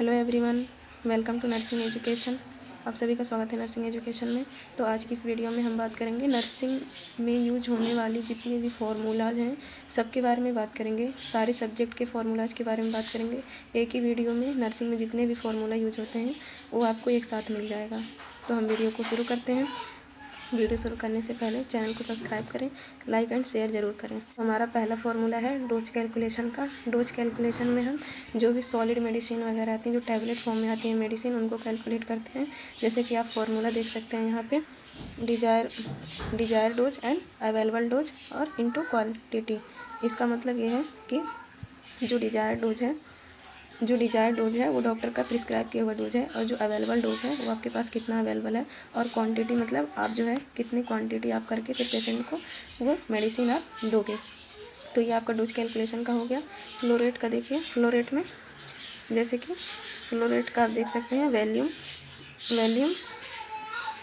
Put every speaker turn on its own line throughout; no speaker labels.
Hello everyone, welcome to nursing education. आप सभी का स्वागत है नर्सिंग एजुकेशन में। तो आज की इस वीडियो में हम बात करेंगे नर्सिंग में यूज होने वाली जितने भी फार्मूलाज हैं सबके बारे में बात करेंगे। सारे सब्जेक्ट के फार्मूलाज के बारे में बात करेंगे। एक ही वीडियो में नर्सिंग में जितने भी फार्मूला यूज होते हैं वो आपको एक साथ मिल जाएगा। तो हम वीडियो को शुरू करते हैं। वीडियो शुरू करने से पहले चैनल को सब्सक्राइब करें, लाइक एंड शेयर ज़रूर करें। हमारा पहला फार्मूला है डोज कैलकुलेशन का। डोज कैलकुलेशन में हम जो भी सॉलिड मेडिसिन वगैरह आती हैं, जो टैबलेट फॉर्म में आती है मेडिसिन, उनको कैलकुलेट करते हैं। जैसे कि आप फार्मूला देख सकते हैं यहाँ पे, desire dose and available dose और इनटू क्वांटिटी। इसका मतलब ये है कि जो डिजायर डोज है वो डॉक्टर का प्रिस्क्राइब किया हुआ डोज है, और जो अवेलेबल डोज है वो आपके पास कितना अवेलेबल है, और क्वांटिटी मतलब आप जो है कितनी क्वांटिटी आप करके फिर पेशेंट को वो मेडिसिन आप दोगे। तो ये आपका डोज कैलकुलेशन का हो गया। फ्लो रेट का देखिए, फ्लो रेट में जैसे कि फ्लो रेट का आप देख सकते हैं volume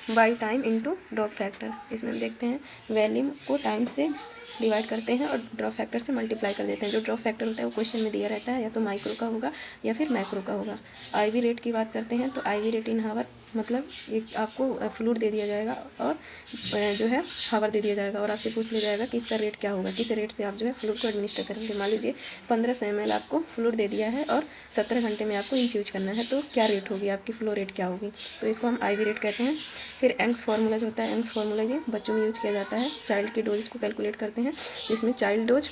by time into drop factor. इसमें हम देखते हैं वॉल्यूम को टाइम से डिवाइड करते हैं और ड्रॉप फैक्टर से मल्टीप्लाई कर देते हैं। जो ड्रॉप फैक्टर होता है वो क्वेश्चन में दिया रहता है, या तो माइक्रो का होगा या फिर मैक्रो का होगा। आईवी रेट की बात करते हैं तो आईवी रेट इन हावर, मतलब एक आपको फ्लूइड दे दिया जाएगा और जो है हावर दे दिया जाएगा, और आपसे पूछ लिया जाएगा कि इसका रेट क्या होगा, किस रेट से आप जो है फ्लूइड को एडमिनिस्टर करेंगे। मान लीजिए 1500 ml आपको फ्लूइड दे दिया है और 17 घंटे में आपको इन्फ्यूज करना है, तो क्या रेट होगी, आपकी फ्लो रेट क्या होगी। तो इसको हम आईवी रेट कहते हैं। फिर एंग्स फार्मूला जो होता है, एंग्स फार्मूला ये बच्चों में यूज किया जाता है। चाइल्ड की डोज को कैलकुलेट करते हैं, जिसमें child dose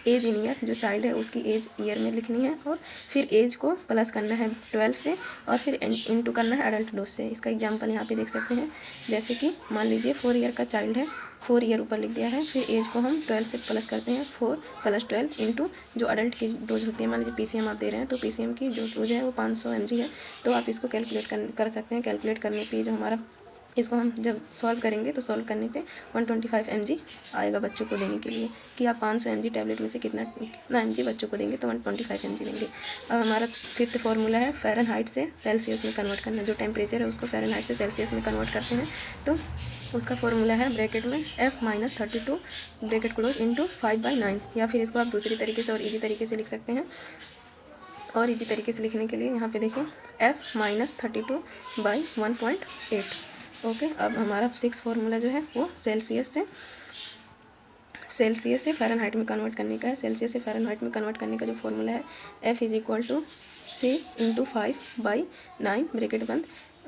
age in year, जो चाइल्ड है उसकी एज ईयर में लिखनी है, और फिर एज को प्लस करना है 12 से, और फिर इनटू करना है एडल्ट डोज से। इसका एग्जांपल यहाँ पे देख सकते हैं, जैसे कि मान लीजिए 4 ईयर का चाइल्ड है, 4 ईयर ऊपर लिख दिया है, फिर एज को हम 12 से प्लस करते हैं, 4 + 12 इंटू जो अडल्ट की डोज होती है। मान लीजिए पीसीएम आप दे रहे हैं तो पीसीएम की जो डोज है वो 500 mg है। तो आप इसको कैलकुलेट कर सकते हैं। कैलकुलेट करने पे जो हमारा, इसको हम जब सॉल्व करेंगे तो सॉल्व करने पे 125 mg आएगा बच्चों को देने के लिए, कि आप 500 mg टैबलेट में से कितना mg बच्चों को देंगे, तो 125 mg देंगे। अब हमारा फिफ्थ फार्मूला है फ़ारेनहाइट से सेल्सियस में कन्वर्ट करना। जो टेम्परेचर है उसको फ़ारेनहाइट से सेल्सियस में कन्वर्ट करते हैं। तो उसका फार्मूला है ब्रैकेट में F-32 ब्रैकेट क्लोज इंटू 5/9, या फिर इसको आप दूसरी तरीके से और ईजी तरीके से लिख सकते हैं। और इजी तरीके से लिखने के लिए यहाँ पे देखिए F-32/1.8। ओके। अब हमारा 6 फार्मूला जो है वो सेल्सियस से फ़ारेनहाइट में कन्वर्ट करने का है। सेल्सियस से फ़ारेनहाइट में कन्वर्ट करने का जो फार्मूला है, F = C × 5/9 ब्रैकेट बंद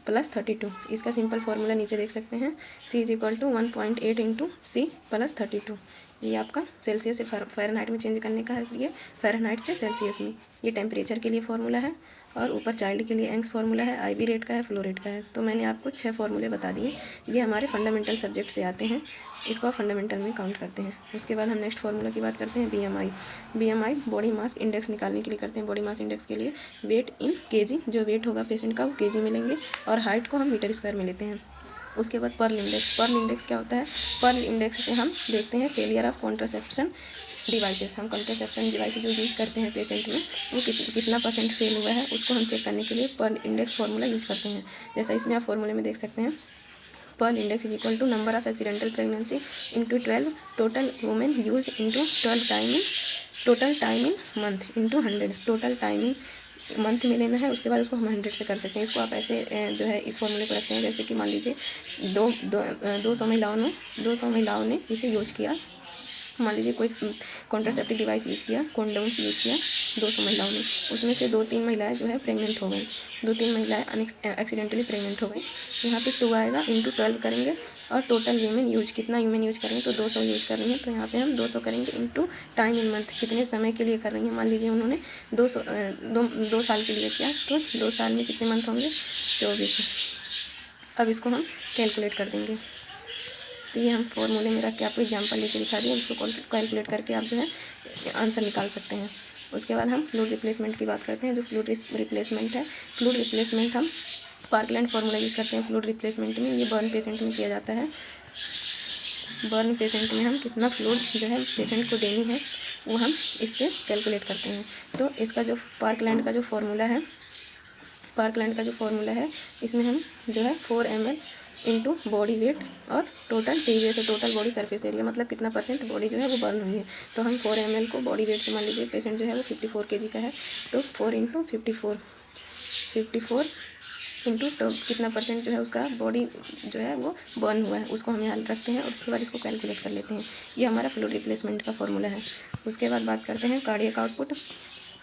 + 32। इसका सिंपल फार्मूला नीचे देख सकते हैं, C = 1.8 × C + 32। ये आपका सेल्सियस से फ़ारेनहाइट में चेंज करने का है, ये फ़ारेनहाइट से सेल्सियस में। ये टेम्परेचर के लिए फार्मूला है, और ऊपर चाइल्ड के लिए एंग्स फार्मूला है, आईवी रेट का है, फ्लो रेट का है। तो मैंने आपको 6 फार्मूले बता दिए। ये हमारे फंडामेंटल सब्जेक्ट से आते हैं, इसको आप फंडामेंटल में काउंट करते हैं। उसके बाद हम नेक्स्ट फार्मूला की बात करते हैं BMI बॉडी मास इंडेक्स निकालने के लिए करते हैं। बॉडी मास इंडेक्स के लिए वेट इन केजी, जो वेट होगा पेशेंट का वो केजी में लेंगे, और हाइट को हम मीटर स्क्वायर में लेते हैं। उसके बाद पर्ल इंडेक्स क्या होता है, पर्ल इंडेक्स से हम देखते हैं फेलियर ऑफ कॉन्ट्रासेप्शन डिवाइसेस। हम कॉन्ट्रासेप्शन डिवाइस जो यूज करते हैं पेशेंट में वो कितना % फेल हुआ है, उसको हम चेक करने के लिए पर्ल इंडेक्स फार्मूला यूज करते हैं। जैसा इसमें आप फार्मूले में देख सकते हैं, Pearl index = number of accidental pregnancy into 12 total women use into total time in month into 100। Total timing month में लेना है, उसके बाद उसको हम 100 से कर सकते हैं। इसको आप ऐसे जो है इस फॉर्मूले को रखते हैं, जैसे कि मान लीजिए 200 महिलाओं ने इसे यूज किया। मान लीजिए कोई कॉन्ट्रासेप्टिव डिवाइस यूज़ किया, कॉन्डोम्स यूज़ किया 200 महिलाओं ने, उसमें से 2-3 महिलाएं जो है प्रेग्नेंट हो गई, 2-3 महिलाएं एक्सीडेंटली प्रेग्नेंट हो गई। यहाँ पे 2 आएगा, इंटू 12 करेंगे, और टोटल ह्यूमन यूज कितना ह्यूमन यूज करेंगे, तो 200 यूज कर रही हैं, तो यहाँ पे हम 200 करेंगे, इंटू टाइम इन मंथ, कितने समय के लिए कर रही हैं। मान लीजिए उन्होंने 2 साल के लिए किया, तो 2 साल में कितने मंथ होंगे, 24। अब इसको हम कैलकुलेट कर देंगे। तो ये हम फार्मूले में रख के आपको एग्जांपल लेके दिखा दिया, उसको कैलकुलेट करके आप जो है आंसर निकाल सकते हैं। उसके बाद हम फ्लूइड रिप्लेसमेंट की बात करते हैं। जो फ्लूइड रिप्लेसमेंट है, फ्लूइड रिप्लेसमेंट हम पार्कलैंड फार्मूला यूज़ करते हैं फ्लूइड रिप्लेसमेंट में। ये बर्न पेशेंट में किया जाता है। बर्न पेशेंट में हम कितना फ्लूइड जो है पेशेंट को देनी है वो हम इससे कैलकुलेट करते हैं। तो इसका जो पार्कलैंड का जो फार्मूला है, इसमें हम जो है 4 ml इंटू बॉडी वेट और टोटल TVS से टोटल बॉडी सरफेस एरिया, मतलब कितना % बॉडी जो है वो बर्न हुई है। तो हम 4 ml को बॉडी वेट से, मान लीजिए पेशेंट जो है वो 54 kg का है, तो 4 × 54 54 इंटू तो कितना परसेंट जो है उसका बॉडी जो है वो बर्न हुआ है, उसको हम यहाँ रखते हैं और उसके बाद इसको कैलकुलेट कर लेते हैं। ये हमारा फ्लूइड रिप्लेसमेंट का फॉर्मूला है। उसके बाद बात करते हैं कार्डियक आउटपुट।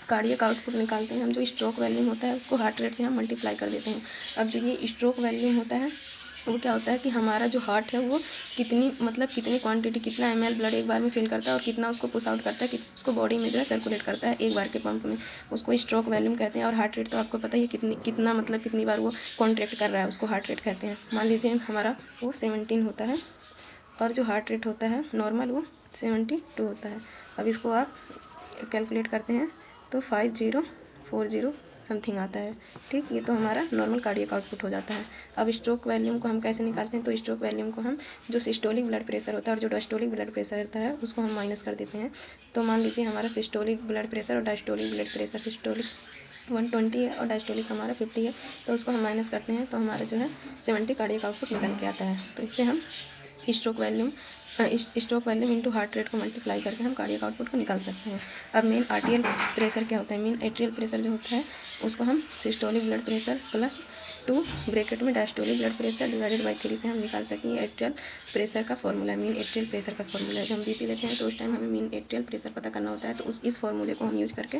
कार्डियक आउटपुट निकालते हैं हम, जो स्ट्रोक वॉल्यूम होता है उसको हार्ट रेट से हम मल्टीप्लाई कर देते हैं। अब जो ये स्ट्रोक वॉल्यूम होता है वो क्या होता है कि हमारा जो हार्ट है वो कितनी क्वांटिटी, कितना ml ब्लड एक बार में फिल करता है और कितना उसको पुश आउट करता है, कि उसको बॉडी में जो है सर्कुलेट करता है एक बार के पंप में, उसको स्ट्रोक वॉल्यूम कहते हैं। और हार्ट रेट तो आपको पता ही है कितनी बार वो कॉन्ट्रैक्ट कर रहा है, उसको हार्ट रेट कहते हैं। मान लीजिए हमारा वो 17 होता है और जो हार्ट रेट होता है नॉर्मल वो 72 होता है। अब इसको आप कैलकुलेट करते हैं तो 5040 समथिंग आता है। ठीक, ये तो हमारा नॉर्मल कार्डियक आउटपुट हो जाता है। अब स्ट्रोक वॉल्यूम को हम कैसे निकालते हैं, तो स्ट्रोक वॉल्यूम को हम जो सिस्टोलिक ब्लड प्रेशर होता है और जो डायस्टोलिक ब्लड प्रेशर होता है उसको हम माइनस कर देते हैं। तो मान लीजिए हमारा सिस्टोलिक ब्लड प्रेशर और डायस्टोलिक ब्लड प्रेशर, सिस्टोलिक 120 है और डायस्टोलिक हमारा 50 है, तो उसको हम माइनस करते हैं तो हमारा जो है 70 कार्डियक आउटपुट निकल के आता है। तो इससे हम stroke volume into heart rate को मल्टीप्लाई करके हम कार्डियक आउटपुट को निकाल सकते हैं। अब मेन आर्टियल प्रेशर क्या होता है, मेन एट्रियल प्रेशर जो होता है उसको हम systolic blood pressure plus 2 bracket में diastolic blood pressure divided by 3 से हम निकाल सकेंगे। एट्रियल प्रेशर का फॉर्मूला है, मेन एट्रियल प्रेशर का फॉर्मूला है। जब हम बीपी लेते हैं तो उस टाइम हमें मेन एट्रियल प्रेशर पता करना होता है, तो इस फॉर्मूले को हम यूज़ करके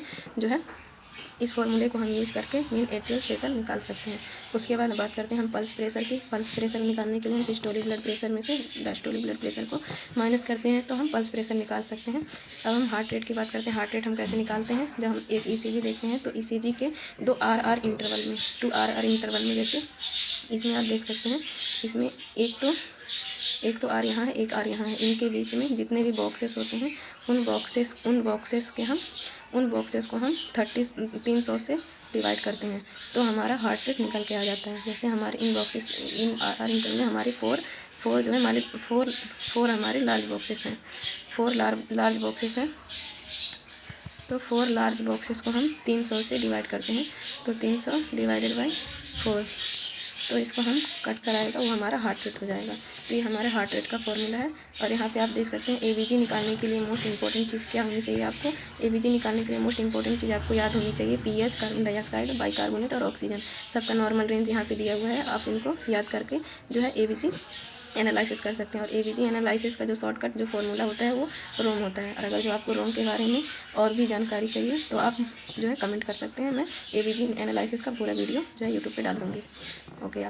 मेन एट्रियल प्रेशर निकाल सकते हैं। उसके बाद बात करते हैं हम पल्स प्रेशर की। पल्स प्रेशर निकालने के लिए हम सिस्टोलिक ब्लड प्रेशर में से डायस्टोलिक ब्लड प्रेशर को माइनस करते हैं तो हम पल्स प्रेशर निकाल सकते हैं। अब हम हार्ट रेट की बात करते हैं। हार्ट रेट हम कैसे निकालते हैं, जब हम एक ECG देखते हैं तो ECG के 2 RR इंटरवल में, 2 RR इंटरवल में, जैसे इसमें आप देख सकते हैं, इसमें एक तो आर यहाँ है, एक आर यहाँ है, इनके बीच में जितने भी बॉक्सेस होते हैं उन बॉक्सेस को हम 300 से डिवाइड करते हैं तो हमारा हार्ट रेट निकल के आ जाता है। जैसे हमारे इन आर इंटरवल में हमारे फोर जो है हमारे फोर हमारे लार्ज बॉक्सेस हैं, 4 लार्ज बॉक्सेस हैं। तो 4 लार्ज बॉक्सेस को हम 300 से डिवाइड करते हैं तो 300 डिवाइडेड बाई 4, तो इसको हम कट कराएगा, वो हमारा हार्ट रेट हो जाएगा। तो ये हमारे हार्ट रेट का फॉर्मूला है। और यहाँ पे आप देख सकते हैं ABG निकालने के लिए मोस्ट इंपॉर्टेंट चीज़ क्या होनी चाहिए आपको, ABG निकालने के लिए मोस्ट इंपॉर्टेंट चीज़ आपको याद होनी चाहिए pH, कार्बन डाइऑक्साइड, बाइकार्बोनेट और ऑक्सीजन, सबका नॉर्मल रेंज यहाँ पे दिया हुआ है। आप इनको याद करके जो है ABG एनालिसिस कर सकते हैं। और ABG एनालिसिस का जो शॉर्टकट जो फॉर्मूला होता है वो रोम होता है। और अगर जो आपको रोम के बारे में और भी जानकारी चाहिए तो आप जो है कमेंट कर सकते हैं, मैं ABG एनालिसिस का पूरा वीडियो जो है यूट्यूब पे डाल दूँगी। ओके।